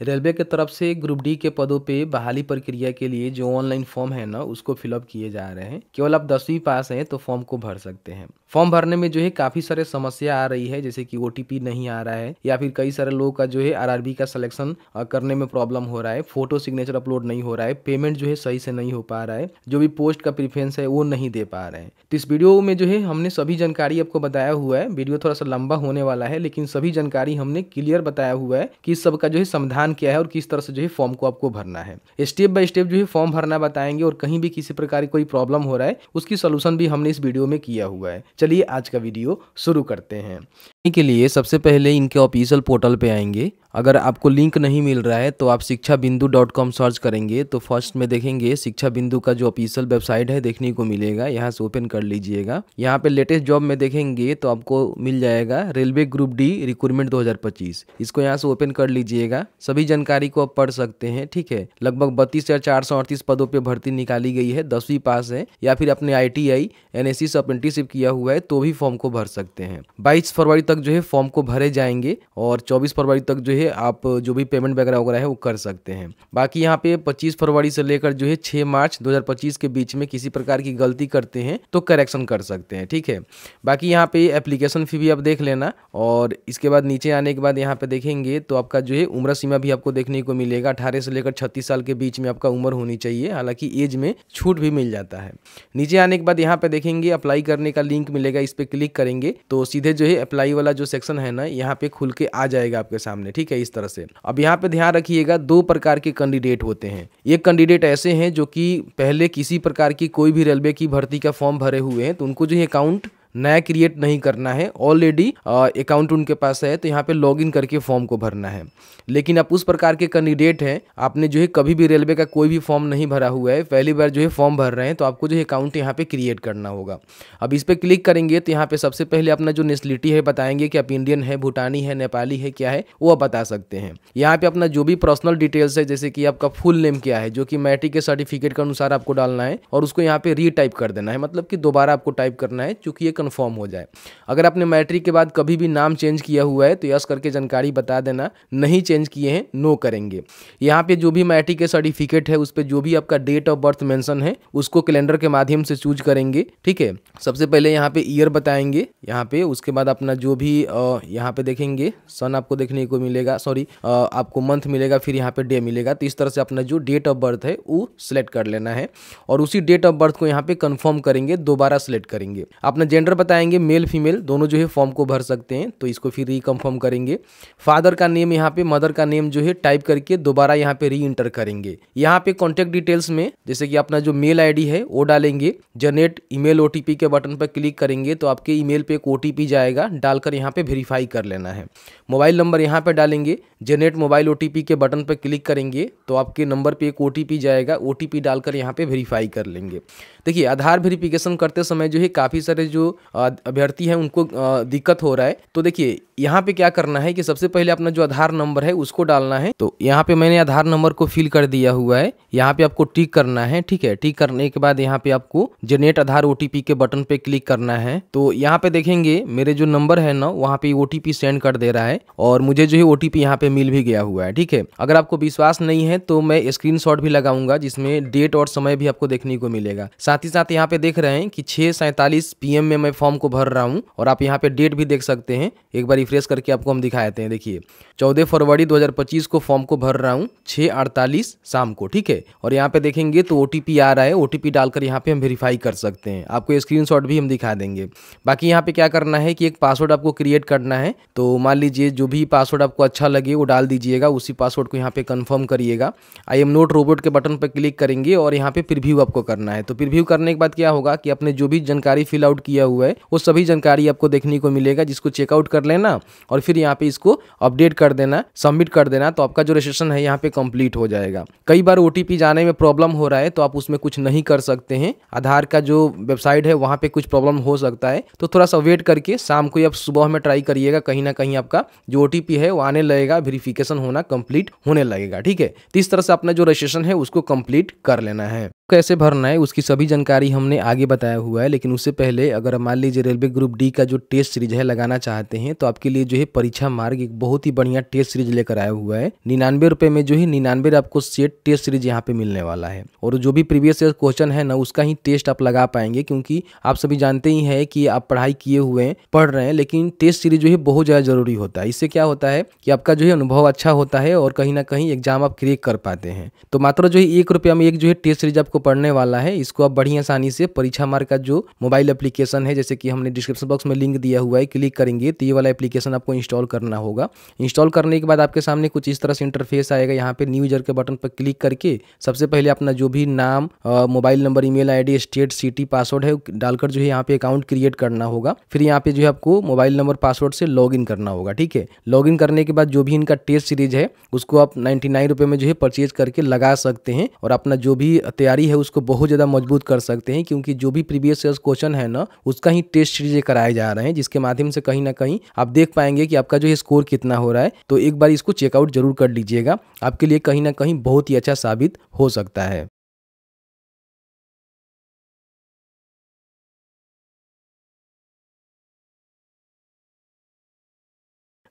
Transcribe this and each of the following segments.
Railway की तरफ से ग्रुप डी के पदों पे बहाली प्रक्रिया के लिए जो ऑनलाइन फॉर्म है ना उसको फिलअप किए जा रहे हैं। केवल आप 10वीं पास हैं तो फॉर्म को भर सकते हैं। फॉर्म भरने में जो है काफ़ी सारे समस्या आ रही है, जैसे कि ओटीपी नहीं आ रहा है या फिर कई सारे लोगों का जो है आरआरबी का सिलेक्शन करने में प्रॉब्लम हो रहा है, फोटो सिग्नेचर अपलोड नहीं हो रहा है, पेमेंट जो है सही से नहीं हो पा रहा है, जो भी पोस्ट का प्रीफरेंस है वो नहीं दे पा रहे हैं। तो इस वीडियो में जो है हमने सभी जानकारी आपको बताया हुआ है। वीडियो थोड़ा सा लंबा होने वाला है लेकिन सभी जानकारी हमने क्लियर बताया हुआ है कि इस सब का जो है समाधान क्या है और किस तरह से जो है फॉर्म को आपको भरना है। स्टेप बाय स्टेप जो है फॉर्म भरना बताएंगे और कहीं भी किसी प्रकार की कोई प्रॉब्लम हो रहा है उसकी सोल्यूशन भी हमने इस वीडियो में किया हुआ है। चलिए आज का वीडियो शुरू करते हैं। के लिए सबसे पहले इनके ऑफिशियल पोर्टल पे आएंगे। अगर आपको लिंक नहीं मिल रहा है तो आप शिक्षाबिंदु.com सर्च करेंगे तो फर्स्ट में देखेंगे शिक्षा बिंदु का जो ऑफिशियल वेबसाइट है देखने को मिलेगा। यहाँ से ओपन कर लीजिएगा। यहाँ पे लेटेस्ट जॉब में देखेंगे तो आपको मिल जाएगा रेलवे ग्रुप डी रिक्रूटमेंट 2025। इसको यहाँ से ओपन कर लीजिएगा। सभी जानकारी को आप पढ़ सकते हैं। ठीक है, लगभग 32,438 पदों पर भर्ती निकाली गई है। 10वीं पास है या फिर अपने ITI NSC से अप्रेंटिसशिप किया हुआ है तो भी फॉर्म को भर सकते हैं। 22 फरवरी तक जो है फॉर्म को भरे जाएंगे और 24 फरवरी तक जो है आप जो भी पेमेंट वगैरह है वो कर सकते हैं। बाकी यहाँ पे 25 फरवरी से लेकर जो है 6 मार्च 2025 के बीच में किसी प्रकार की गलती करते हैं तो करेक्शन कर सकते हैं। ठीक है, बाकी यहाँ पे एप्लीकेशन फी भी आप देख लेना। और इसके बाद नीचे आने के बाद यहाँ पे देखेंगे तो आपका जो है उम्र सीमा भी आपको देखने को मिलेगा। 18 से लेकर 36 साल के बीच में आपका उम्र होनी चाहिए, हालांकि एज में छूट भी मिल जाता है। नीचे आने के बाद यहाँ पे देखेंगे अप्लाई करने का लिंक मिलेगा, इस पर क्लिक करेंगे तो सीधे जो है अप्लाई वाला जो सेक्शन है ना यहाँ पे खुल के आ जाएगा आपके सामने। ठीक है, इस तरह से। अब यहाँ पे ध्यान रखिएगा, दो प्रकार के कैंडिडेट होते हैं। एक कैंडिडेट ऐसे हैं जो कि पहले किसी प्रकार की कोई भी रेलवे की भर्ती का फॉर्म भरे हुए हैं तो उनको जो है अकाउंट नया क्रिएट नहीं करना है, ऑलरेडी अकाउंट उनके पास है तो यहाँ पे लॉगिन करके फॉर्म को भरना है। लेकिन आप उस प्रकार के कैंडिडेट हैं, आपने जो है कभी भी रेलवे का कोई भी फॉर्म नहीं भरा हुआ है, पहली बार जो है फॉर्म भर रहे हैं तो आपको जो है अकाउंट यहाँ पे क्रिएट करना होगा। अब इस पर क्लिक करेंगे तो यहाँ पे सबसे पहले अपना जो नेशनलिटी है बताएंगे कि आप इंडियन है, भूटानी है, नेपाली है, क्या है वो आप बता सकते हैं। यहाँ पे अपना जो भी पर्सनल डिटेल्स है, जैसे कि आपका फुल नेम क्या है जो कि मैट्रिक के सर्टिफिकेट के अनुसार आपको डालना है और उसको यहाँ पे रीटाइप कर देना है, मतलब कि दोबारा आपको टाइप करना है चूंकि ये कन्फर्म हो जाए। अगर आपने मैट्रिक के बाद कभी भी नाम चेंज किया हुआ है तो यस करके जानकारी बता देना, नहीं चेंज किए हैं नो करेंगे। यहाँ पे जो भी मैट्रिक के सर्टिफिकेट है उस पर जो भी आपका डेट ऑफ बर्थ मेंशन है उसको कैलेंडर के माध्यम से चूज करेंगे। ठीक है, सबसे पहले यहाँ पे ईयर बताएंगे यहाँ पे, उसके बाद अपना जो भी यहाँ पे देखेंगे सन आपको देखने को मिलेगा, सॉरी आपको मंथ मिलेगा, फिर यहाँ पे डे मिलेगा। तो इस तरह से अपना जो डेट ऑफ बर्थ है वो सिलेक्ट कर लेना है और उसी डेट ऑफ बर्थ को यहाँ पे कंफर्म करेंगे, दोबारा सिलेक्ट करेंगे। अपना जेंडर बताएंगे, मेल फीमेल दोनों जो है फॉर्म को भर सकते हैं तो इसको फिर रीकंफर्म करेंगे। फादर का नेम यहाँ पे, मदर का नेम जो है टाइप करके दोबारा यहाँ पे री इंटर करेंगे। यहाँ पे कॉन्टेक्ट डिटेल्स में जैसे कि अपना जो मेल आईडी है वो डालेंगे। जनरेट ईमेल ओटीपी के बटन पर क्लिक करेंगे तो आपके ईमेल पे एक ओटीपी जाएगा, डालकर यहाँ पे वेरीफाई कर लेना है। मोबाइल नंबर यहाँ पे डालेंगे, जनरेट मोबाइल ओटीपी के बटन पर क्लिक करेंगे तो आपके नंबर पे एक ओटीपी जाएगा, ओटीपी डालकर यहाँ पे वेरीफाई कर लेंगे। देखिए आधार वेरिफिकेशन करते समय जो है काफ़ी सारे जो अभ्यर्थी हैं उनको दिक्कत हो रहा है। तो देखिए यहाँ पे क्या करना है कि सबसे पहले अपना जो आधार नंबर है उसको डालना है। तो यहाँ पे मैंने आधार नंबर को फिल कर दिया हुआ है, यहाँ पे आपको टिक करना है। ठीक है, टिक करने के बाद यहाँ पे आपको जनरेट आधार ओटीपी के बटन पे क्लिक करना है। तो यहाँ पे देखेंगे मेरे जो नंबर है ना वहाँ पे ओटीपी सेंड कर दे रहा है और मुझे जो है ओटीपी यहाँ पे मिल भी गया हुआ है। ठीक है, अगर आपको विश्वास नहीं है तो मैं स्क्रीनशॉट भी लगाऊंगा जिसमें डेट और समय भी आपको देखने को मिलेगा। साथ ही साथ यहाँ पे देख रहे हैं कि 6:47 PM में मैं फॉर्म को भर रहा हूँ और आप यहाँ पे डेट भी देख सकते हैं। एक बार रिफ्रेश करके आपको हम दिखा देते हैं। देखिए 14 फरवरी 2025 को फॉर्म को भर रहा हूँ 6:48 शाम को। ठीक है, और यहाँ पे देखेंगे तो ओटीपी आ रहा है, ओटीपी डालकर यहाँ पे हम वेरीफाई कर सकते हैं। आपको स्क्रीनशॉट भी हम दिखा देंगे। बाकी यहाँ पे क्या करना है कि एक पासवर्ड आपको क्रिएट करना है। तो मान लीजिए जो भी पासवर्ड आपको अच्छा लगे वो डाल दीजिएगा, उसी पासवर्ड को यहाँ पे कंफर्म करिएगा। आई एम नॉट रोबोट के बटन पर क्लिक करेंगे और यहाँ पे प्रीव्यू आपको करना है। तो प्रीव्यू करने के बाद क्या होगा कि आपने जो भी जानकारी फिल आउट किया हुआ है वो सभी जानकारी आपको देखने को मिलेगा, जिसको चेकआउट कर लेना और फिर यहाँ पे इसको अपडेट कर देना, सबमिट कर देना। तो आपका जो रजिस्ट्रेशन है यहाँ पे कंप्लीट हो जाएगा। कई बार ओटीपी जाने में प्रॉब्लम हो रहा है तो आप उसमें कुछ नहीं कर सकते हैं। आधार का जो वेबसाइट है वहाँ पे कुछ प्रॉब्लम हो सकता है तो थोड़ा सा वेट करके शाम को या सुबह में ट्राई करिएगा, कहीं ना कहीं आपका जो ओटीपी है वो आने लगेगा, वेरिफिकेशन होना कंप्लीट होने लगेगा। ठीक है, तो इस तरह से अपना जो रजिस्ट्रेशन है उसको कंप्लीट कर लेना है। कैसे भरना है उसकी सभी जानकारी हमने आगे बताया हुआ है, लेकिन उससे पहले अगर मान लीजिए रेलवे ग्रुप डी का जो टेस्ट सीरीज है लगाना चाहते हैं तो आपके लिए जो है परीक्षा मार्ग एक बहुत ही बढ़िया टेस्ट सीरीज लेकर आया हुआ है। 99 रुपये में जो है 99 आपको सेट टेस्ट सीरीज यहाँ पे मिलने वाला है, और जो भी प्रीवियस ईयर क्वेश्चन है ना उसका ही टेस्ट आप लगा पाएंगे, क्योंकि आप सभी जानते ही हैं कि आप पढ़ाई किए हुए हैं, पढ़ रहे हैं, लेकिन टेस्ट सीरीज जो है बहुत ज़्यादा जरूरी होता है। इससे क्या होता है कि आपका जो है अनुभव अच्छा होता है और कहीं ना कहीं एग्जाम आप क्रैक कर पाते हैं। तो मात्र जो है 1 रुपया में एक जो है टेस्ट सीरीज आपको पढ़ने वाला है। इसको आप बड़ी आसानी से परीक्षा मार्ग का जो मोबाइल एप्लीकेशन है, जैसे कि हमने डिस्क्रिप्शन बॉक्स में लिंक दिया हुआ है, क्लिक करेंगे तो ये वाला एप्लीकेशन आपको इंस्टॉल करना होगा। इंस्टॉल करने के बाद आपके सामने कुछ इस तरह से इंटरफेस आएगा। यहाँ पे न्यू यूजर के बटन पर क्लिक करके सबसे पहले अपना जो भी नाम, mobile number, email ID, state, city, password है डालकर जो है यहाँ पे अकाउंट क्रिएट करना होगा। फिर यहाँ पे जो है आपको मोबाइल नंबर, पासवर्ड से लॉगिन करना होगा। ठीक है, लॉगिन करने के बाद जो भी इनका टेस्ट सीरीज है उसको आप 99 रुपये में जो है परचेज करके लगा सकते हैं और अपना जो भी तैयारी है उसको बहुत ज़्यादा मजबूत कर सकते हैं, क्योंकि जो भी प्रीवियस ईयर क्वेश्चन है ना उसका ही टेस्ट सीरीज कराए जा रहे हैं, जिसके माध्यम से कहीं ना कहीं आप देख पाएंगे कि आपका जो है स्कोर कितना हो रहा है। तो एक बार इसको चेकआउट जरूर कर लीजिएगा, आपके लिए कहीं ना कहीं बहुत ही अच्छा साबित हो सकता है।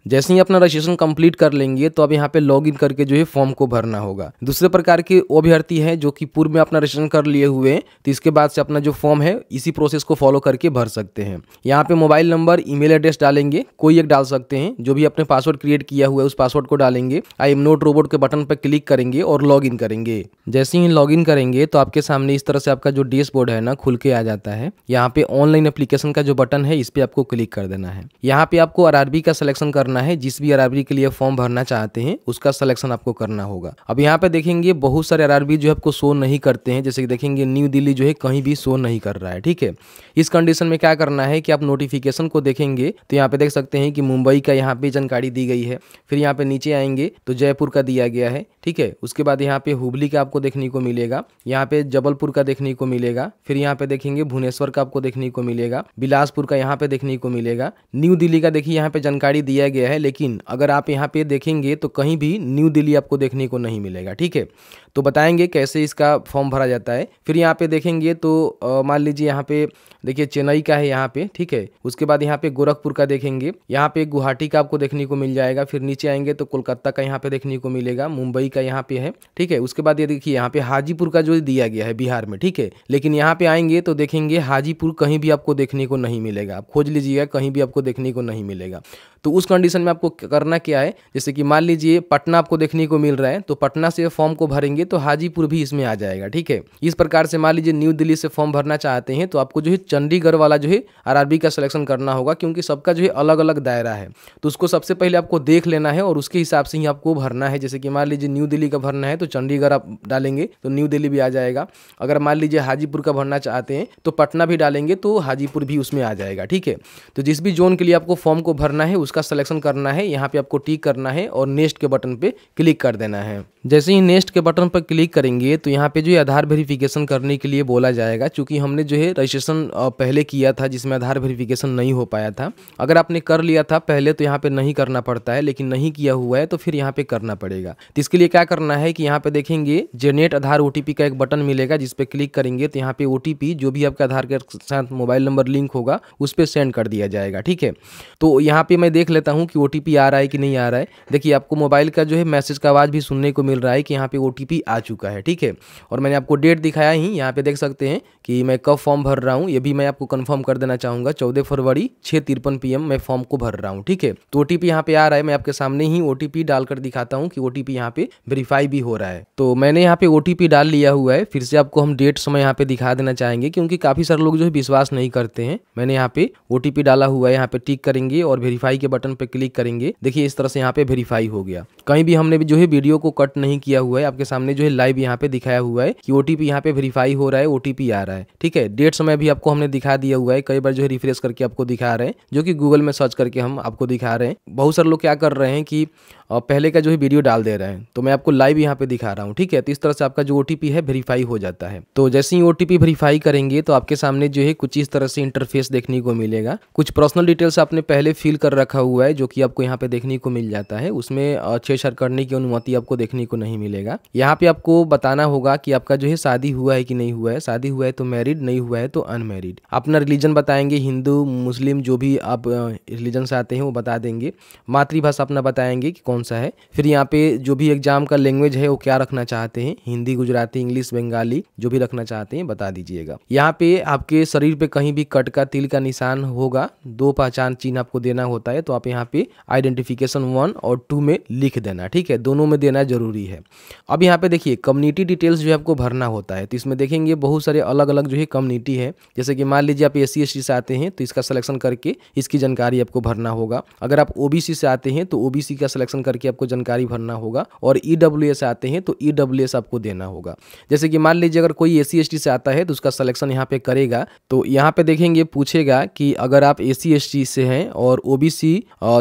जैसे ही अपना रजिस्ट्रेशन कंप्लीट कर लेंगे तो अब यहाँ पे लॉगिन करके जो है फॉर्म को भरना होगा। दूसरे प्रकार के वो अभ्यर्थी हैं जो कि पूर्व में अपना रजिस्ट्रेशन कर लिए हुए हैं, तो इसके बाद से अपना जो फॉर्म है इसी प्रोसेस को फॉलो करके भर सकते हैं। यहाँ पे मोबाइल नंबर, ईमेल एड्रेस डालेंगे, कोई एक डाल सकते हैं, जो भी अपने पासवर्ड क्रिएट किया हुआ है उस पासवर्ड को डालेंगे। आई एम नोट रोबोट के बटन पर क्लिक करेंगे और लॉग इन करेंगे। जैसे ही लॉग इन करेंगे तो आपके सामने इस तरह से आपका जो डैशबोर्ड है ना खुल के आ जाता है। यहाँ पे ऑनलाइन एप्लीकेशन का जो बटन है इस पे आपको क्लिक कर देना है। यहाँ पे आपको आरआरबी का सिलेक्शन करना है, जिस भी आरआरबी के लिए फॉर्म भरना चाहते हैं उसका सिलेक्शन आपको करना होगा। अब यहाँ पे देखेंगे बहुत सारे आरआरबी जो है आपको शो नहीं करते हैं, जैसे कि देखेंगे न्यू दिल्ली जो है कहीं भी शो नहीं कर रहा है। ठीक है, इस कंडीशन में क्या करना है कि आप नोटिफिकेशन को देखेंगे तो यहाँ पे देख सकते हैं कि मुंबई का यहाँ पे जानकारी दी गई है। फिर यहाँ पे नीचे आएंगे तो जयपुर का दिया गया है। ठीक है, उसके बाद यहाँ पे हुबली का आपको देखने को मिलेगा, यहाँ पे जबलपुर का देखने को मिलेगा, फिर यहाँ पे देखेंगे भुवनेश्वर का आपको देखने को मिलेगा, बिलासपुर का यहाँ पे देखने को मिलेगा, न्यू दिल्ली का देखिए यहाँ पे जानकारी दिया गया है, लेकिन अगर आप यहाँ पे देखेंगे तो कहीं भी न्यू दिल्ली आपको देखने को नहीं मिलेगा। ठीक है, तो बताएंगे कैसे इसका फॉर्म भरा जाता है। फिर यहाँ पे देखेंगे तो मान लीजिए यहाँ पे देखिए चेन्नई का है यहाँ पे। ठीक है, उसके बाद यहाँ पे गोरखपुर का देखेंगे, यहाँ पे गुवाहाटी का आपको देखने को मिल जाएगा। फिर नीचे आएंगे तो कोलकाता का यहाँ पे देखने को मिलेगा, मुंबई का यहाँ पे है। ठीक है, उसके बाद ये देखिए यहाँ पे हाजीपुर का जो दिया गया है बिहार में। ठीक है, लेकिन यहाँ पे आएंगे तो देखेंगे हाजीपुर कहीं भी आपको देखने को नहीं मिलेगा। आप खोज लीजिएगा, कहीं भी आपको देखने को नहीं मिलेगा। तो उस कंडीशन में आपको करना क्या है, जैसे कि मान लीजिए पटना आपको देखने को मिल रहा है तो पटना से फॉर्म को भरेंगे तो हाजीपुर भी इसमें आ जाएगा। ठीक है, इस प्रकार से मान लीजिए न्यू दिल्ली से फॉर्म भरना चाहते हैं तो आपको जो है चंडीगढ़ वाला जो है आरआरबी का सिलेक्शन करना होगा, क्योंकि सबका जो है अलग अलग दायरा है। तो उसको सबसे पहले आपको देख लेना है और उसके हिसाब से ही आपको भरना है। जैसे कि मान लीजिए न्यू दिल्ली का भरना है तो चंडीगढ़ आप डालेंगे तो न्यू दिल्ली भी आ जाएगा। अगर मान लीजिए हाजीपुर का भरना चाहते हैं तो पटना भी डालेंगे तो हाजीपुर भी उसमें आ जाएगा। ठीक है, तो जिस भी जोन के लिए आपको फॉर्म को भरना है उसका सिलेक्शन करना है। यहाँ पे आपको टिक करना है और नेक्स्ट के बटन पे क्लिक कर देना है। जैसे ही नेक्स्ट के बटन पर क्लिक करेंगे तो यहाँ पे जो है आधार वेरिफिकेशन करने के लिए बोला जाएगा, क्योंकि हमने जो है रजिस्ट्रेशन पहले किया था जिसमें आधार वेरिफिकेशन नहीं हो पाया था। अगर आपने कर लिया था पहले तो यहाँ पे नहीं करना पड़ता है, लेकिन नहीं किया हुआ है तो फिर यहाँ पे करना पड़ेगा। तो इसके लिए क्या करना है कि यहाँ पे देखेंगे जेनेट आधार ओटीपी का एक बटन मिलेगा, जिस पे क्लिक करेंगे तो यहाँ पे ओटीपी जो भी आपका आधार के साथ मोबाइल नंबर लिंक होगा उस पर सेंड कर दिया जाएगा। ठीक है, तो यहाँ पे मैं देख लेता हूँ कि ओटीपी आ रहा है कि नहीं आ रहा है। देखिए आपको मोबाइल का जो है मैसेज का आवाज़ भी सुनने को मिल रहा है कि यहाँ पे ओटीपी आ चुका है। ठीक है, और मैंने आपको डेट दिखाया ही, यहाँ पे देख सकते हैं कि मैं कब फॉर्म भर रहा हूँ, ये भी मैं आपको कंफर्म कर देना चाहूँगा। 14 फरवरी 6:53 PM मैं फॉर्म को भर रहा हूँ। ठीक है, तो ओटीपी यहाँ पे आ रहा है, मैं आपके सामने ही ओटीपी डालकर दिखाता हूँ कि ओटीपी यहाँ पे वेरीफाई भी हो रहा है। तो मैंने यहाँ पे ओटीपी डाल लिया हुआ है। फिर से आपको हम डेट समय यहाँ पे दिखा देना चाहेंगे, क्योंकि काफ़ी सारे लोग जो है विश्वास नहीं करते हैं। मैंने यहाँ पे ओटीपी डाला हुआ है, यहाँ पे टिक करेंगे और वेरीफाई के बटन पे क्लिक करेंगे। देखिए इस तरह से यहाँ पे वेरीफाई हो गया। कहीं भी हमने भी जो है वीडियो को कट नहीं किया हुआ है, आपके सामने जो है लाइव यहाँ पे दिखाया हुआ है कि ओटीपी यहाँ पे वेरीफाई हो रहा है, ओटीपी आ रहा है। ठीक है, डेट समय भी आपको हमने दिखा दिया हुआ है, कई बार जो है रिफ्रेश करके आपको दिखा रहे हैं, जो कि गूगल में सर्च करके हम आपको दिखा रहे हैं। बहुत सारे लोग क्या कर रहे हैं कि पहले का जो है वीडियो डाल दे रहे हैं। तो मैं आपको लाइव यहाँ पे दिखा रहा हूँ, ठीक है। तो इस तरह से आपका जो OTP है वेरीफाई हो जाता है। तो जैसे ही OTP वेरीफाई करेंगे तो आपके सामने जो है कुछ इस तरह से इंटरफेस देखने को मिलेगा। कुछ पर्सनल डिटेल्स आपने पहले फिल कर रखा हुआ है जो कि आपको यहाँ पे देखने को मिल जाता है। उसमें छेड़छाड़ करने की अनुमति आपको देखने को नहीं मिलेगा। यहाँ पे आपको बताना होगा कि आपका जो है शादी हुआ है कि नहीं हुआ है। शादी हुआ है तो मैरिड, नहीं हुआ है तो अनमैरिड। अपना रिलीजन बताएंगे, हिंदू मुस्लिम जो भी आप रिलीजन से आते हैं वो बता देंगे। मातृभाषा अपना बताएंगे कि कौन सा है। फिर यहाँ पे जो भी एग्जाम का लैंग्वेज है वो क्या रखना चाहते हैं, हिंदी, गुजराती, इंग्लिश, बंगाली, जो भी रखना चाहते हैं बता दीजिएगा। यहाँ पे आपके शरीर पे कहीं भी कट का, तिल का निशान होगा, 2 पहचान चिन्ह आपको देना होता है। तो आप यहाँ पे आइडेंटिफिकेशन 1 और 2 में लिख देना, ठीक है। दोनों में देना जरूरी है। अब यहाँ पे देखिए कम्युनिटी डिटेल्स जो है आपको भरना होता है। तो इसमें देखेंगे बहुत सारे अलग अलग जो है कम्युनिटी है। जैसे कि मान लीजिए आप SC ST से आते हैं तो इसका सिलेक्शन करके इसकी जानकारी आपको भरना होगा। अगर आप OBC से आते हैं तो OBC का सिलेक्शन करके आपको जानकारी भरना होगा। और EWS से आते हैं तो EWS आपको देना होगा। जैसे कि मान लीजिए अगर कोई SC ST से आता है तो उसका सिलेक्शन यहाँ पे करेगा। तो यहाँ पे देखेंगे पूछेगा कि अगर आप SC ST से हैं और OBC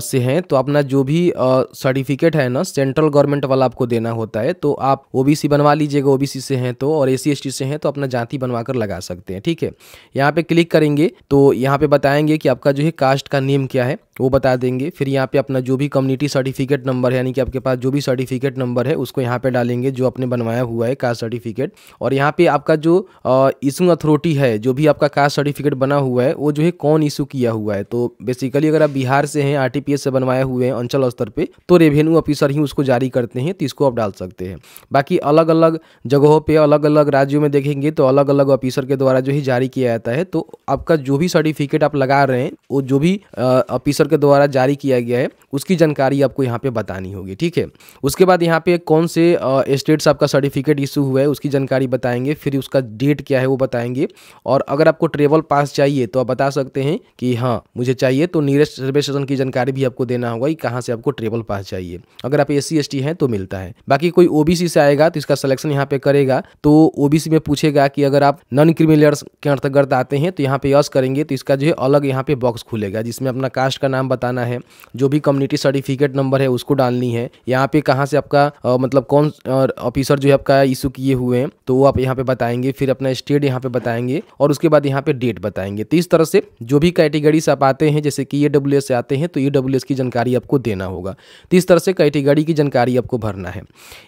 से हैं तो अपना जो भी सर्टिफिकेट है ना सेंट्रल गवर्नमेंट वाला आपको देना होता है। तो आप OBC बनवा लीजिएगा OBC से हैं तो, और SC ST से हैं तो अपना जाति बनवा कर लगा सकते हैं, ठीक है। यहाँ पे क्लिक करेंगे तो यहाँ पे बताएंगे कि आपका जो है कास्ट का नेम क्या है वो बता देंगे। फिर यहाँ पे अपना जो भी कम्युनिटी सर्टिफिकेट नंबर है, यानी कि आपके पास जो भी सर्टिफिकेट नंबर है उसको यहाँ पे डालेंगे जो आपने बनवाया हुआ है कास्ट सर्टिफिकेट। और यहाँ पे आपका जो इशूइंग अथॉरिटी है, जो भी आपका कास्ट सर्टिफिकेट बना हुआ है वो जो है कौन इशू किया हुआ है। तो बेसिकली अगर आप बिहार से हैं, RTPS से बनवाए हुए हैं अंचल स्तर पे, तो रेवेन्यू ऑफिसर ही उसको जारी करते हैं, तो इसको आप डाल सकते हैं। बाकी अलग अलग जगहों पे, अलग अलग राज्यों में देखेंगे तो अलग अलग ऑफिसर के द्वारा जो है जारी किया जाता है। तो आपका जो भी सर्टिफिकेट आप लगा रहे हैं वो जो भी ऑफिसर के द्वारा जारी किया गया है उसकी जानकारी आपको यहाँ पे बतानी होगी, ठीक है। उसके बाद यहाँ पे कौन से स्टेट से आपका सर्टिफिकेट इशू हुआ है उसकी जानकारी बताएंगे। फिर उसका डेट क्या है वो बताएंगे। और अगर आपको ट्रेवल पास चाहिए तो आप बता सकते हैं कि हाँ मुझे चाहिए, तो नियरेस्ट रेलवे स्टेशन की जानकारी भी आपको देना होगा कि कहाँ से आपको ट्रेवल पास चाहिए। अगर आप SC ST हैं तो मिलता है। बाकी कोई OBC से आएगा तो इसका सिलेक्शन यहाँ पे करेगा तो OBC में पूछेगा कि अगर आप नॉन क्रिमिनल्स के अंतर्गत आते हैं तो यहाँ पे यस करेंगे तो इसका जो है अलग यहाँ पे बॉक्स खुलेगा जिसमें अपना कास्ट का नाम बताना है, जो भी कम्युनिटी सर्टिफिकेट नंबर है उसको डालनी है। यहाँ पे कहाँ से आपका मतलब कौन ऑफिसर जो है आपका इशू किए हुए हैं तो वो आप यहाँ पे बताएंगे। फिर अपना स्टेट यहाँ पे बताएंगे और उसके बाद यहाँ पे डेट बताएंगे। तो इस तरह से जो भी कैटेगरी से आप आते हैं, जैसे कि EWS से आते हैं तो EWS की जानकारी आपको देना होगा। तो इस तरह से कैटेगरी की जानकारी आपको भरना है।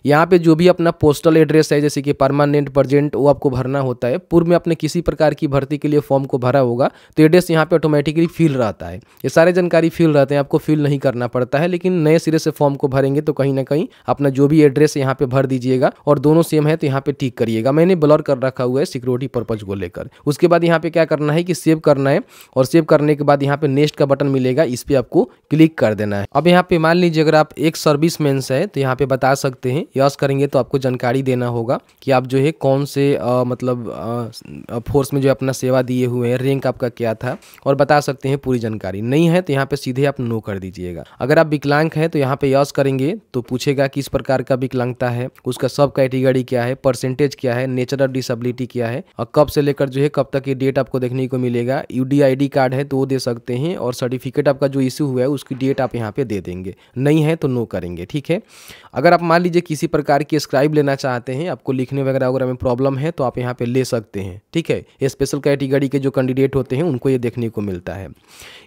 यहाँ पे जो भी अपना पोस्टल एड्रेस है, जैसे कि परमानेंट, प्रेजेंट, वो आपको भरना होता है। पूर्व में आपने किसी प्रकार की भर्ती के लिए फॉर्म को भरा होगा तो एड्रेस यहाँ पे ऑटोमेटिकली फिल रहता है। ये सारे जानकारी फिल रहते हैं, आपको फिल नहीं करना पड़ता है। लेकिन नए सिरे से फॉर्म को भरेंगे तो कहीं ना कहीं अपना जो भी एड्रेस यहाँ पे भर दीजिएगा और दोनों सेम है तो यहाँ पे टिक करिएगा। मैंने ब्लर कर रखा हुआ है सिक्योरिटी पर्पज को लेकर। उसके बाद यहाँ पे क्या करना है कि सेव करना है और सेव करने के बाद यहाँ पे नेक्स्ट का बटन मिलेगा, इस पे आपको क्लिक कर देना है। अब यहाँ पे मान लीजिए अगर आप एक सर्विसमैन है तो यहाँ पे बता सकते हैं, यस करेंगे तो आपको जानकारी देना होगा कि आप जो है कौन से मतलब फोर्स में जो अपना सेवा दिए हुए हैं, रैंक आपका क्या था, और बता सकते हैं पूरी जानकारी। नहीं है तो यहाँ पे सीधे आप नो कर दीजिएगा। अगर आप विकलांग हैं तो यहाँ पे यस करेंगे तो पूछेगा किस प्रकार का विकलांगता है, उसका सब कैटेगरी क्या है, परसेंटेज क्या है, नेचर ऑफ डिसेबिलिटी क्या है, और कब से लेकर जो है कब तक की डेट आपको देखने को मिलेगा। UDID कार्ड है तो वो दे सकते हैं, और सर्टिफिकेट आपका जो इशू हुआ है उसकी डेट आप यहाँ पे दे देंगे। नहीं है तो नो करेंगे, ठीक है। अगर आप मान लीजिए किसी प्रकार की स्क्राइब लेना चाहते हैं, आपको लिखने वगैरह वगैरह में प्रॉब्लम है तो आप यहाँ पे ले सकते हैं, ठीक है। स्पेशल कैटेगरी के जो कैंडिडेट होते हैं उनको ये देखने को मिलता है।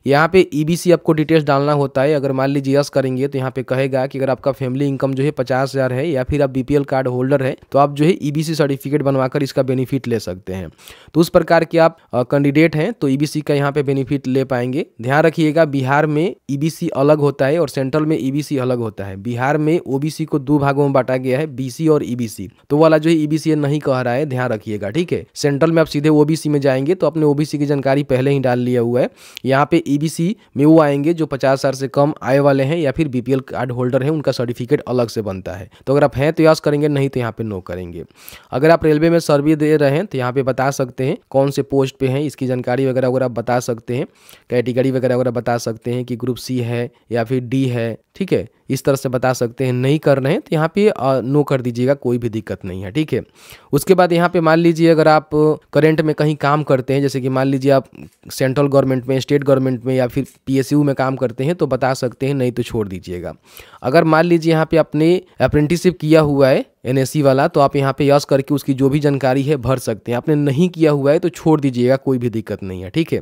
यहाँ पे EBC आपको डिटेल्स डालना होता है। अगर मान लीजिए यस करेंगे तो यहाँ पे कहेगा कि अगर आपका फैमिली इनकम जो है 50,000 है या फिर आप BPL कार्ड होल्डर है तो आप जो है EBC सर्टिफिकेट बनवाकर इसका बेनिफिट ले सकते हैं। तो उस प्रकार के आप कैंडिडेट हैं तो EBC का यहाँ पे बेनिफिट ले पाएंगे। ध्यान रखिएगा बिहार में EBC अलग होता है और सेंट्रल में EBC अलग होता है। बिहार में OBC को 2 भागों में बांटा गया है, BC और EBC। तो वाला जो है EBC नहीं कह रहा है, ध्यान रखिएगा, ठीक है। सेंट्रल में आप सीधे OBC में जाएंगे तो अपने OBC की जानकारी पहले ही डाल लिया हुआ है। यहाँ पे EBC में वो आएंगे जो 50,000 से कम आय वाले हैं या फिर BPL कार्ड होल्डर है, उनका सर्टिफिकेट अलग से बनता है। तो अगर आप हैं तो यस करेंगे, नहीं तो यहाँ पे नो करेंगे। अगर आप रेलवे में सर्विस दे रहे हैं तो यहाँ पे बता सकते हैं कौन से पोस्ट पे हैं, इसकी जानकारी वगैरह वगैरह आप बता सकते हैं, कैटेगरी वगैरह वगैरह बता सकते हैं कि ग्रुप C है या फिर D है, ठीक है, इस तरह से बता सकते हैं। नहीं कर रहे हैं तो यहाँ पे नो कर दीजिएगा, कोई भी दिक्कत नहीं है, ठीक है। उसके बाद यहाँ पे मान लीजिए अगर आप करंट में कहीं काम करते हैं, जैसे कि मान लीजिए आप सेंट्रल गवर्नमेंट में, स्टेट गवर्नमेंट में या फिर PSU में काम करते हैं तो बता सकते हैं, नहीं तो छोड़ दीजिएगा। अगर मान लीजिए यहाँ पे आपने अप्रेंटिसशिप किया हुआ है NSC वाला, तो आप यहाँ पे यस करके उसकी जो भी जानकारी है भर सकते हैं। आपने नहीं किया हुआ है तो छोड़ दीजिएगा, कोई भी दिक्कत नहीं है, ठीक है।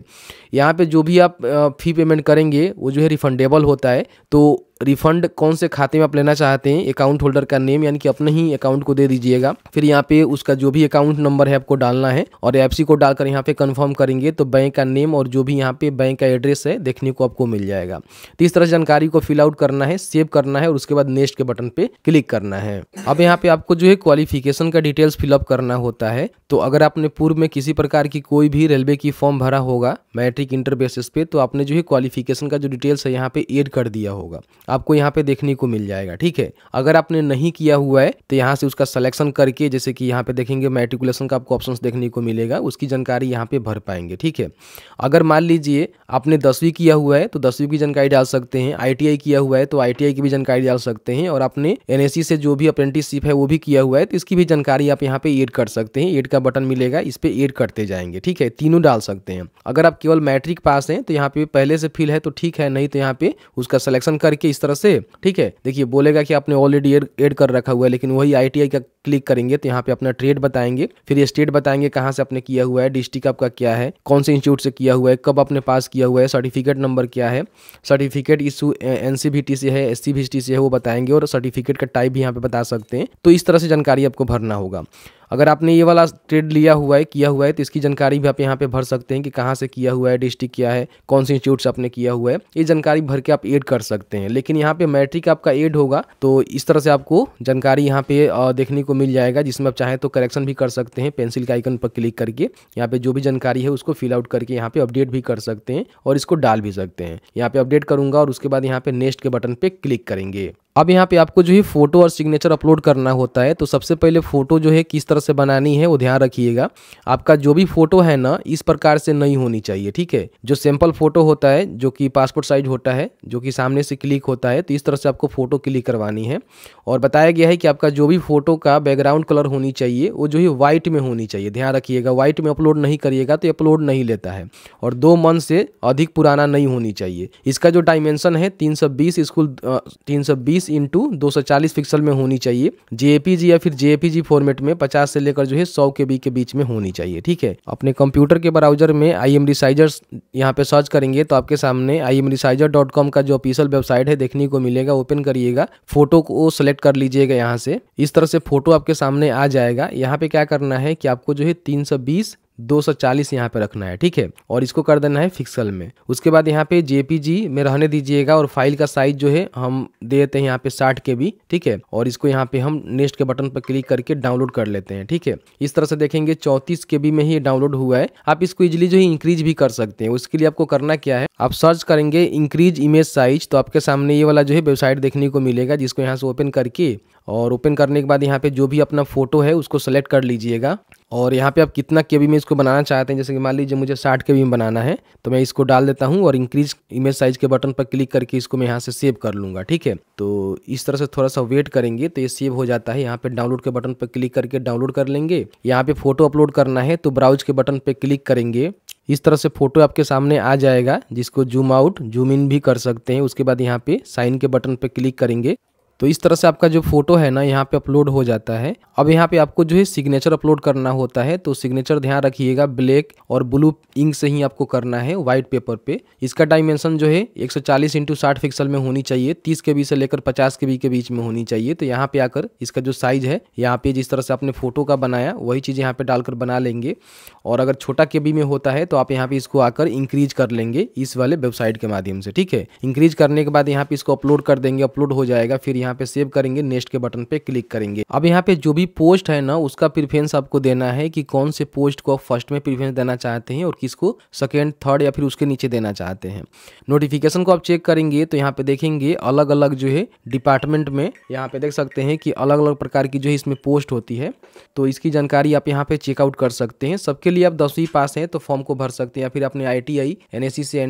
यहाँ पे जो भी आप फी पेमेंट करेंगे वो जो है रिफंडेबल होता है। तो रिफंड कौन से खाते में आप लेना चाहते हैं, अकाउंट होल्डर का नेम यानी कि अपने ही अकाउंट को दे दीजिएगा। फिर यहाँ पे उसका जो भी अकाउंट नंबर है आपको डालना है और FC को डालकर यहाँ पे कंफर्म करेंगे तो बैंक का नेम और जो भी यहाँ पे बैंक का एड्रेस है देखने को आपको मिल जाएगा। तो इस तरह से जानकारी को फिल आउट करना है, सेव करना है और उसके बाद नेक्स्ट के बटन पे क्लिक करना है। अब यहाँ पे आपको जो है क्वालिफिकेशन का डिटेल्स फिलअप करना होता है। तो अगर आपने पूर्व में किसी प्रकार की कोई भी रेलवे की फॉर्म भरा होगा मैट्रिक इंटर बेसिस पे, तो आपने जो है क्वालिफिकेशन का जो डिटेल्स है यहाँ पे ऐड कर दिया होगा, आपको यहाँ पे देखने को मिल जाएगा, ठीक है। अगर आपने नहीं किया हुआ है तो यहाँ से उसका सिलेक्शन करके, जैसे कि यहाँ पे देखेंगे मैट्रिकुलेशन का आपको ऑप्शंस देखने को मिलेगा, उसकी जानकारी यहाँ पे भर पाएंगे, ठीक है। अगर मान लीजिए आपने 10वीं किया हुआ है तो 10वीं की जानकारी डाल सकते हैं, ITI किया हुआ है तो ITI की भी जानकारी डाल सकते हैं, और आपने NSC से जो भी अप्रेंटिसशिप है वो भी किया हुआ है तो इसकी भी जानकारी आप यहाँ पे ऐड कर सकते हैं। ऐड का बटन मिलेगा, इस पे ऐड करते जाएंगे, ठीक है। तीनों डाल सकते हैं। अगर आप केवल मैट्रिक पास हैं तो यहाँ पे पहले से फिल है तो ठीक है, नहीं तो यहाँ पे उसका सिलेक्शन करके इस तरह से, ठीक है। देखिए बोलेगा कि आपने ऑलरेडी ऐड कर रखा हुआ है, लेकिन वही ITI का क्लिक करेंगे तो यहाँ पे अपना ट्रेड बताएंगे, फिर स्टेट बताएंगे कहाँ से आपने किया हुआ है, डिस्ट्रिक्ट आपका क्या है, कौन से इंस्टीट्यूट से किया हुआ है, कब आपने पास किया हुआ है, सर्टिफिकेट नंबर क्या है, सर्टिफिकेट इशू NCVT से है, SCVT से है वो बताएंगे, और सर्टिफिकेट का टाइप भी यहाँ पे बता सकते हैं। तो इस तरह से जानकारी आपको भरना होगा। अगर आपने ये वाला ट्रेड लिया हुआ है, किया हुआ है, तो इसकी जानकारी भी आप यहाँ पे भर सकते हैं कि कहाँ से किया हुआ है, डिस्ट्रिक्ट क्या है, कौन से इंस्टीट्यूट से आपने किया हुआ है, ये जानकारी भर के आप ऐड कर सकते हैं। लेकिन यहाँ पे मैट्रिक आपका ऐड होगा तो इस तरह से आपको जानकारी यहाँ पे देखने को मिल जाएगा, जिसमें आप चाहें तो करेक्शन भी कर सकते हैं। पेंसिल के आइकन पर क्लिक करके यहाँ पे जो भी जानकारी है उसको फिल आउट करके यहाँ पे अपडेट भी कर सकते हैं और इसको डाल भी सकते हैं। यहाँ पे अपडेट करूंगा और उसके बाद यहाँ पे नेक्स्ट के बटन पे क्लिक करेंगे। अब यहाँ पे आपको जो है फोटो और सिग्नेचर अपलोड करना होता है। तो सबसे पहले फोटो जो है किस तरह से बनानी है वो ध्यान रखिएगा। आपका जो भी फोटो है ना इस प्रकार से नहीं होनी चाहिए, ठीक है। जो सिंपल फोटो होता है जो कि पासपोर्ट साइज होता है, जो कि सामने से क्लिक होता है, तो इस तरह से आपको फोटो क्लिक करवानी है। और बताया गया है कि आपका जो भी फोटो का बैकग्राउंड कलर होनी चाहिए वो जो है व्हाइट में होनी चाहिए। ध्यान रखिएगा, व्हाइट में अपलोड नहीं करिएगा तो अपलोड नहीं लेता है। और 2 मंथ से अधिक पुराना नहीं होनी चाहिए। इसका जो डायमेंशन है 320 × 240 पिक्सल में होनी चाहिए। JPG या फिर JPG फॉर्मेट में 50 से लेकर जो है 100 KB के बीच में होनी चाहिए, ठीक है। अपने कंप्यूटर के ब्राउजर में IMResizer यहाँ पे सर्च करेंगे तो आपके सामने imresizer.com का जो ऑफिशियल वेबसाइट है देखने को मिलेगा। ओपन करिएगा, फोटो को सिलेक्ट कर लीजिएगा। यहाँ से इस तरह से फोटो आपके सामने आ जाएगा। यहाँ पे क्या करना है कि आपको जो है 320/240 यहाँ पे रखना है, ठीक है। और इसको कर देना है पिक्सल में। उसके बाद यहाँ पे JPG में रहने दीजिएगा और फाइल का साइज जो है हम दे देते हैं यहाँ पे 60 KB, ठीक है। और इसको यहाँ पे हम नेक्स्ट के बटन पर क्लिक करके डाउनलोड कर लेते हैं, ठीक है। इस तरह से देखेंगे 34 KB में ही डाउनलोड हुआ है। आप इसको इजिली जो है इंक्रीज भी कर सकते हैं। उसके लिए आपको करना क्या है, आप सर्च करेंगे इंक्रीज इमेज साइज, तो आपके सामने ये वाला जो है वेबसाइट देखने को मिलेगा, जिसको यहाँ से ओपन करके और ओपन करने के बाद यहाँ पे जो भी अपना फोटो है उसको सेलेक्ट कर लीजिएगा। और यहाँ पे आप कितना KB में इसको बनाना चाहते हैं, जैसे कि मान लीजिए मुझे 60 KB में बनाना है तो मैं इसको डाल देता हूँ और इंक्रीज इमेज साइज के बटन पर क्लिक करके इसको मैं यहाँ से सेव कर लूँगा, ठीक है। तो इस तरह से थोड़ा सा वेट करेंगे तो ये सेव हो जाता है। यहाँ पे डाउनलोड के बटन पर क्लिक करके डाउनलोड कर लेंगे। यहाँ पे फोटो अपलोड करना है तो ब्राउज के बटन पर क्लिक करेंगे। इस तरह से फोटो आपके सामने आ जाएगा, जिसको जूम आउट जूम इन भी कर सकते हैं। उसके बाद यहाँ पे साइन के बटन पर क्लिक करेंगे तो इस तरह से आपका जो फोटो है ना यहाँ पे अपलोड हो जाता है। अब यहाँ पे आपको जो है सिग्नेचर अपलोड करना होता है। तो सिग्नेचर ध्यान रखिएगा ब्लैक और ब्लू इंक से ही आपको करना है, व्हाइट पेपर पे। इसका डायमेंशन जो है 140 × 60 पिक्सल में होनी चाहिए। 30 KB से लेकर 50 KB के बीच में होनी चाहिए। तो यहाँ पे आकर इसका जो साइज है यहाँ पे जिस तरह से आपने फोटो का बनाया वही चीज़ यहाँ पे डालकर बना लेंगे। और अगर छोटा KB में होता है तो आप यहाँ पे इसको आकर इंक्रीज कर लेंगे इस वाले वेबसाइट के माध्यम से, ठीक है। इंक्रीज करने के बाद यहाँ पे इसको अपलोड कर देंगे, अपलोड हो जाएगा। फिर यहाँ पे सेव करेंगे, नेक्स्ट के बटन पे क्लिक करेंगे। अब यहाँ पे जो भी पोस्ट है ना उसका प्रेफरेंस आपको देना है कि कौन से पोस्ट को आप फर्स्ट में प्रेफरेंस देना चाहते हैं और किसको सेकेंड, थर्ड या फिर उसके नीचे देना चाहते हैं। नोटिफिकेशन को आप चेक करेंगे तो यहाँ पे देखेंगे अलग अलग जो है डिपार्टमेंट में यहाँ पे देख सकते हैं कि अलग अलग प्रकार की जो है इसमें पोस्ट होती है, तो इसकी जानकारी आप यहाँ पे चेकआउट कर सकते हैं। सबके लिए आप 10वीं पास हैं तो फॉर्म को भर सकते हैं, या फिर आपने ITI NSC से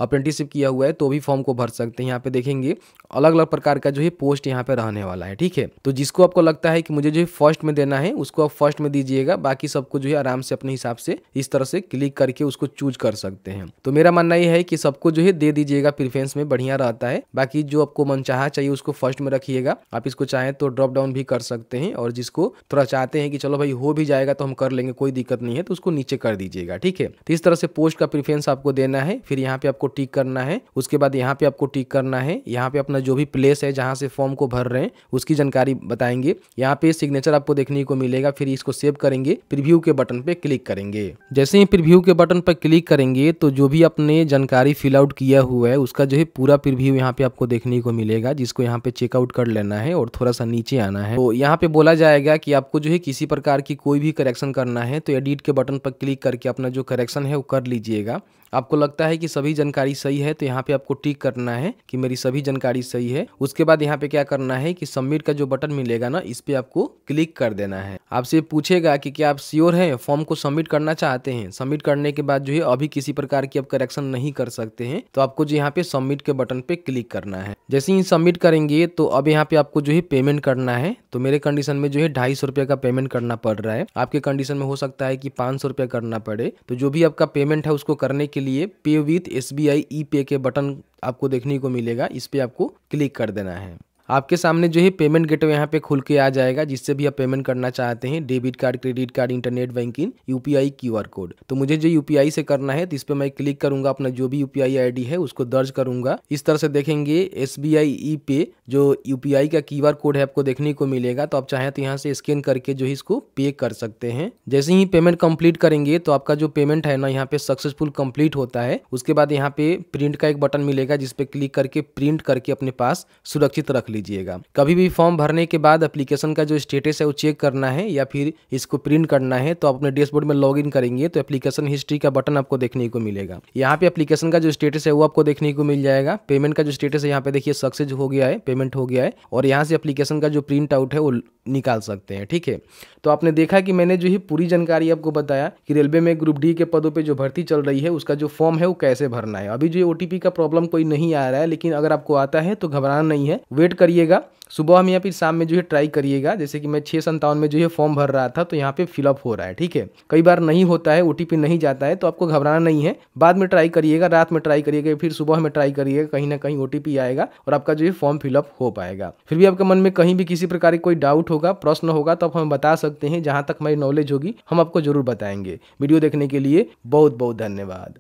अप्रेंटिसशिप किया हुआ है तो भी फॉर्म को भर सकते हैं। यहाँ पे देखेंगे अलग अलग प्रकार का जो है पोस्ट यहाँ पे रहने वाला है, ठीक है। तो जिसको आपको लगता है कि मुझे जो है फर्स्ट में देना है उसको आप फर्स्ट में दीजिएगा, बाकी सबको जो है आराम से अपने हिसाब से इस तरह से क्लिक करके उसको चूज कर सकते हैं। तो मेरा मानना यह है कि सबको जो है दे दीजिएगा, प्रेफरेंस में बढ़िया रहता है। बाकी जो आपको मनचाहा चाहिए उसको फर्स्ट में रखिएगा। आप इसको चाहें तो ड्रॉप डाउन भी कर सकते हैं, और जिसको थोड़ा चाहते हैं कि चलो भाई हो भी जाएगा तो हम कर लेंगे, कोई दिक्कत नहीं है, तो उसको नीचे कर दीजिएगा, ठीक है। तो इस तरह से पोस्ट का प्रेफरेंस आपको देना है। फिर यहाँ पे आपको टिक करना है, उसके बाद यहाँ पे आपको टिक करना है। यहाँ पे अपना जो भी प्लेस है जहाँ से फॉर्म को भर रहे हैं उसकी जानकारी बताएंगे। यहाँ पे सिग्नेचर आपको देखने को मिलेगा। फिर इसको सेव करेंगे, प्रीव्यू के बटन पे क्लिक करेंगे। जैसे ही प्रीव्यू के बटन पर क्लिक करेंगे तो जो भी अपने जानकारी फिल आउट किया हुआ है उसका जो है पूरा प्रीव्यू यहाँ पे आपको देखने को मिलेगा, जिसको यहाँ पे चेकआउट कर लेना है और थोड़ा सा नीचे आना है। तो यहाँ पे बोला जाएगा कि आपको जो है किसी प्रकार की कोई भी करेक्शन करना है तो एडिट के बटन पर क्लिक करके अपना जो करेक्शन है वो कर लीजिएगा। आपको लगता है कि सभी जानकारी सही है तो यहाँ पे आपको टिक करना है कि मेरी सभी जानकारी सही है। उसके बाद यहाँ पे क्या करना है कि सबमिट का जो बटन मिलेगा ना इस पे आपको क्लिक कर देना है। आपसे पूछेगा कि क्या आप श्योर हैं, फॉर्म को सबमिट करना चाहते हैं। सबमिट करने के बाद जो है अभी किसी प्रकार की आप करेक्शन नहीं कर सकते हैं, तो आपको जो यहाँ पे सबमिट के बटन पे क्लिक करना है। जैसे ही सबमिट करेंगे तो अब यहाँ पे आपको जो है पेमेंट करना है। तो मेरे कंडीशन में जो है 250 रुपये का पेमेंट करना पड़ रहा है। आपके कंडीशन में हो सकता है कि 500 रुपये करना पड़े। तो जो भी आपका पेमेंट है उसको करने के लिए पे विथ SBI e-पे के बटन आपको देखने को मिलेगा, इस पे आपको क्लिक कर देना है। आपके सामने जो है पेमेंट गेटवे यहाँ पे खुल के आ जाएगा, जिससे भी आप पेमेंट करना चाहते हैं, debit card, credit card, internet banking, UPI QR code. तो मुझे जो UPI से करना है तो इस पे मैं क्लिक करूंगा, अपना जो भी UPI ID है उसको दर्ज करूंगा। इस तरह से देखेंगे SBI e-पे जो UPI का QR कोड है आपको देखने को मिलेगा। तो आप चाहें तो यहाँ से स्कैन करके जो है इसको पे कर सकते हैं। जैसे ही पेमेंट कंप्लीट करेंगे तो आपका जो पेमेंट है ना यहाँ पे सक्सेसफुल कंप्लीट होता है। उसके बाद यहाँ पे प्रिंट का एक बटन मिलेगा, जिसपे क्लिक करके प्रिंट करके अपने पास सुरक्षित रख लीजिएगा। कभी भी फॉर्म भरने के बाद एप्लीकेशन का जो स्टेटस है वो चेक करना है या फिर इसको प्रिंट करना है तो अपने डैशबोर्ड में लॉगिन करेंगे तो एप्लीकेशन हिस्ट्री का बटन आपको देखने को मिलेगा। यहाँ पे एप्लीकेशन का जो स्टेटस है वो आपको देखने को मिल जाएगा। पेमेंट का जो स्टेटस है यहाँ पे देखिए सक्सेस हो गया है, पेमेंट हो गया है, और यहाँ से एप्लीकेशन का जो प्रिंट आउट है वो निकाल सकते हैं, ठीक है। तो आपने देखा कि मैंने जो है पूरी जानकारी आपको बताया कि रेलवे में ग्रुप डी के पदों पे जो भर्ती चल रही है उसका जो फॉर्म है वो कैसे भरना है। अभी जो OTP का प्रॉब्लम कोई नहीं आ रहा है, लेकिन अगर आपको आता है तो घबराना नहीं है, वेट करिएगा। सुबह में या फिर शाम में जो है ट्राई करिएगा। जैसे कि मैं 6:57 में जो है फॉर्म भर रहा था तो यहाँ पे फिलअप हो रहा है, ठीक है। कई बार नहीं होता है, OTP नहीं जाता है, तो आपको घबराना नहीं है। बाद में ट्राई करिएगा, रात में ट्राई करिएगा, फिर सुबह में ट्राई करिएगा, कहीं ना कहीं OTP आएगा और आपका जो है फॉर्म फिलअप हो पाएगा। फिर भी आपके मन में कहीं भी किसी प्रकार की कोई डाउट होगा, प्रश्न होगा तो आप हमें बता सकते हैं। जहाँ तक हमारी नॉलेज होगी हम आपको जरूर बताएंगे। वीडियो देखने के लिए बहुत बहुत धन्यवाद।